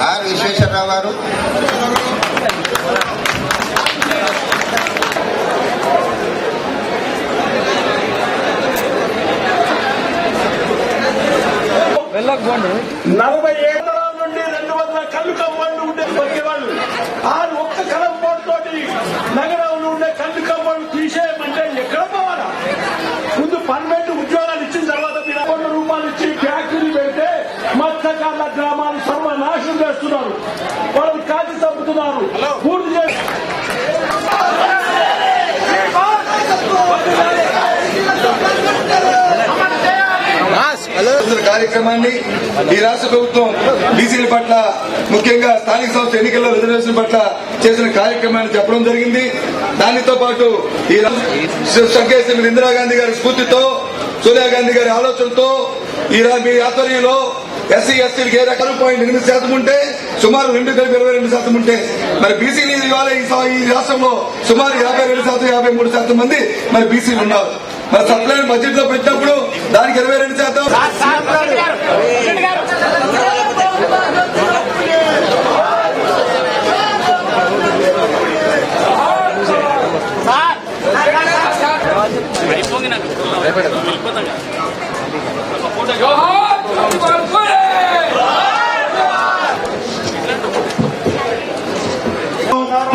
Are Visweswara Rao గారు, నలభై ఏళ్ళ నుండి 200 కళ్ళు కమ్మళ్ళు ఉండే వాళ్ళు ఆరు ఒక్క కలం తోటి నగరంలో ఉండే కళ్ళు కమ్మళ్ళు తీసేయమంటే ఎక్కడ పోవాలా? ముందు పర్మనెంట్ ఉద్యోగాలు ఇచ్చిన తర్వాత మీరు ₹100 ఇచ్చి ఫ్యాక్టరీ పెడితే మత్స్యకారుల గ్రామాలు సర్వనాశనం చేస్తున్నారు. వాళ్ళు కాచి చంపుతున్నారు. పూర్తి చేసి కార్యక్రమాన్ని ఈ రాష్ట్ర ప్రభుత్వం బీసీల పట్ల, ముఖ్యంగా స్థానిక సంస్థ ఎన్నికల్లో రిజర్వేషన్ పట్ల చేసిన కార్యక్రమాన్ని చెప్పడం జరిగింది. దానితో పాటు ఈ సంకేశ్వరి ఇందిరాగాంధీ గారి స్ఫూర్తితో, సోనియా గాంధీ గారి ఆలోచనతో మీ ఆధ్వర్యంలో ఎస్సీ ఎస్టీలకు 6.8% ఉంటే సుమారు 22% ఉంటే మరి బీసీలు ఇవాళ ఈ రాష్ట్రంలో సుమారు 52%, 53% మంది మరి బీసీలు ఉన్నారు. మరి సప్లైన్ బడ్జెట్ లో పెట్టినప్పుడు దానికి 22%.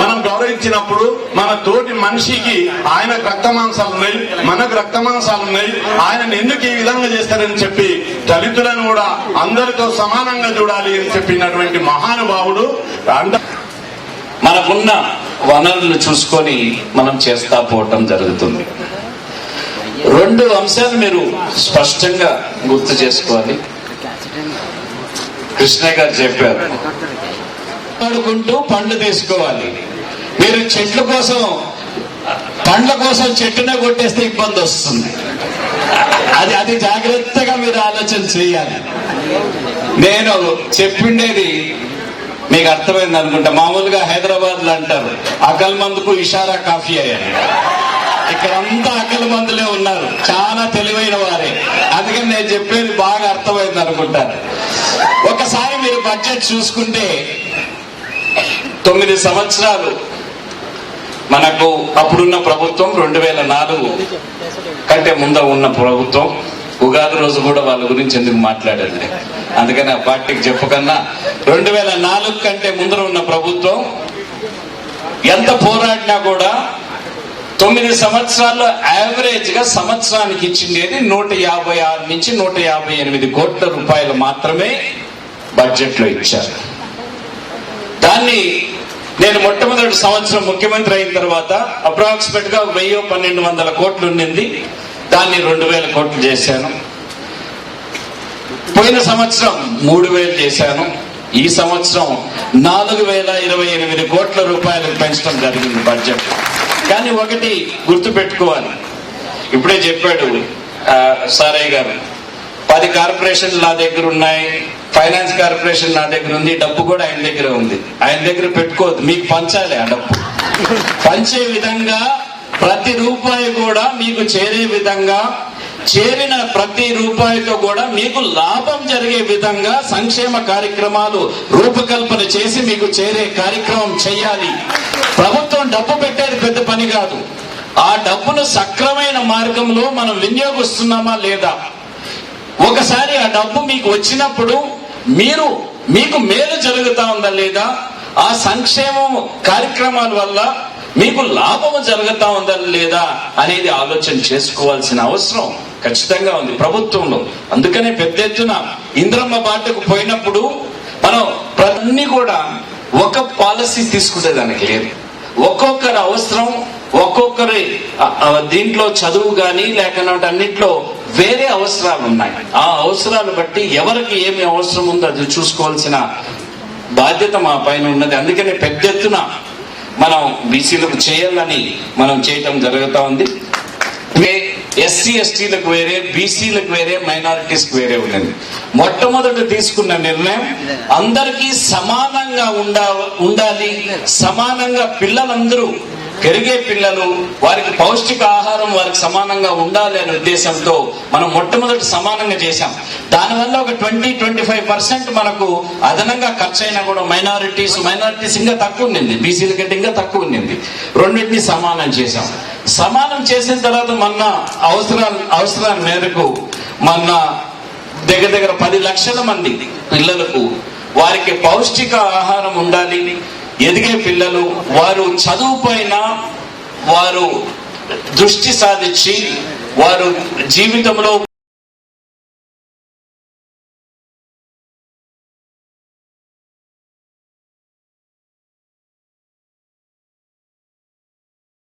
మనం గౌరవించినప్పుడు మన తోటి మనిషికి ఆయన రక్త మాంసాలు ఉన్నాయి, మనకు రక్త మాంసాలు ఉన్నాయి, ఆయన ఎందుకు ఈ విధంగా చేస్తారని చెప్పి దళితులను కూడా అందరితో సమానంగా చూడాలి అని చెప్పినటువంటి మహానుభావుడు. మనకున్న వనరులు చూసుకొని మనం చేస్తా పోవటం జరుగుతుంది. 2 అంశాలు మీరు స్పష్టంగా గుర్తు చేసుకోవాలి. కృష్ణయ్య గారు చెప్పారు, ఆడుకుంటూ పండ్లు తీసుకోవాలి. మీరు చెట్ల కోసం, పండ్ల కోసం చెట్టునే కొట్టేస్తే ఇబ్బంది వస్తుంది. అది జాగ్రత్తగా మీరు ఆలోచన చేయాలి. నేను చెప్పిండేది మీకు అర్థమైంది అనుకుంటా. మామూలుగా హైదరాబాద్ లో అంటారు అకల్ మందుకు ఇషారా కాఫీ అయ్యారు. ఇక్కడంతా అకల్ మందులే ఉన్నారు, చాలా తెలివైన వారే. అందుకని నేను చెప్పేది బాగా అర్థమైంది అనుకుంటారు. ఒకసారి మీరు బడ్జెట్ చూసుకుంటే 9 సంవత్సరాలు మనకు అప్పుడున్న ప్రభుత్వం 2004 కంటే ముందు ఉన్న ప్రభుత్వం. ఉగాది రోజు కూడా వాళ్ళ గురించి ఎందుకు మాట్లాడేది, అందుకని ఆ పార్టీకి చెప్పకన్నా 2004 కంటే ముందర ఉన్న ప్రభుత్వం ఎంత పోరాడినా కూడా 9 సంవత్సరాల్లో యావరేజ్ గా సంవత్సరానికి ఇచ్చిండేది 156 నుంచి 158 కోట్ల రూపాయలు మాత్రమే బడ్జెట్ లో ఇచ్చారు. దాన్ని నేను మొట్టమొదటి సంవత్సరం ముఖ్యమంత్రి అయిన తర్వాత అప్రాక్సిమేట్ గా 1000-1200 కోట్లు ఉండింది. దాన్ని 2000 కోట్లు చేశాను. పోయిన సంవత్సరం 3000 చేశాను. ఈ సంవత్సరం 4028 కోట్ల రూపాయలకు పెంచడం జరిగింది బడ్జెట్. కానీ ఒకటి గుర్తు పెట్టుకోవాలి, ఇప్పుడే చెప్పాడు సారయ్య గారు, 10 కార్పొరేషన్లు నా దగ్గర ఉన్నాయి, ఫైనాన్స్ కార్పొరేషన్ నా దగ్గర ఉంది, డబ్బు కూడా ఆయన దగ్గర ఉంది. ఆయన దగ్గర పెట్టుకోవద్దు, మీకు పంచాలి. ఆ డబ్బు పంచే విధంగా ప్రతి రూపాయి కూడా మీకు చేరే విధంగా, చేరిన ప్రతి రూపాయితో కూడా మీకు లాభం జరిగే విధంగా సంక్షేమ కార్యక్రమాలు రూపకల్పన చేసి మీకు చేరే కార్యక్రమం చేయాలి. ప్రభుత్వం డబ్బు పెట్టేది పెద్ద పని కాదు. ఆ డబ్బును సక్రమైన మార్గంలో మనం వినియోగిస్తున్నామా లేదా, ఒకసారి ఆ డబ్బు మీకు వచ్చినప్పుడు మీకు మేలు జరుగుతా ఉందా లేదా, ఆ సంక్షేమం కార్యక్రమాల వల్ల మీకు లాభము జరుగుతా ఉందా లేదా అనేది ఆలోచన చేసుకోవాల్సిన అవసరం ఖచ్చితంగా ఉంది ప్రభుత్వంలో. అందుకనే పెద్ద ఎత్తున ఇంద్రమ్మ బాటకు పోయినప్పుడు మనం అన్ని కూడా ఒక పాలసీ తీసుకునేదానికి లేదు. ఒక్కొక్కరి అవసరం, ఒక్కొక్కరి దీంట్లో చదువు గాని లేకపోతే అన్నిట్లో వేరే అవసరాలు ఉన్నాయి. ఆ అవసరాలు బట్టి ఎవరికి ఏమి అవసరం ఉందో అది చూసుకోవాల్సిన బాధ్యత మా పైన ఉన్నది. అందుకనే పెద్ద ఎత్తున మనం బీసీలకు చేయాలని మనం చేయటం జరుగుతూ ఉంది. ఎస్సీ ఎస్టీలకు వేరే, బీసీలకు వేరే, మైనారిటీస్కి వేరే ఉన్నది. మొట్టమొదటి తీసుకున్న నిర్ణయం అందరికీ సమానంగా ఉండాలి, సమానంగా పిల్లలందరూ పెరిగే పిల్లలు వారికి పౌష్టిక ఆహారం వారికి సమానంగా ఉండాలి అనే ఉద్దేశంతో మనం మొట్టమొదటి సమానంగా చేశాం. దానివల్ల ఒక 20-25% మనకు అదనంగా ఖర్చు అయినా కూడా మైనారిటీస్ ఇంకా తక్కువ ఉండింది, బీసీల కంటే ఇంకా తక్కువ ఉండింది. రెండింటినీ సమానం చేశాం. సమానం చేసిన తర్వాత మన అవసరాల మేరకు మన దగ్గర 10 లక్షల మంది పిల్లలకు వారికి పౌష్టిక ఆహారం ఉండాలి. ఎదిగే పిల్లలు వారు చదువు పైన వారు దృష్టి సాధించి వారు జీవితంలో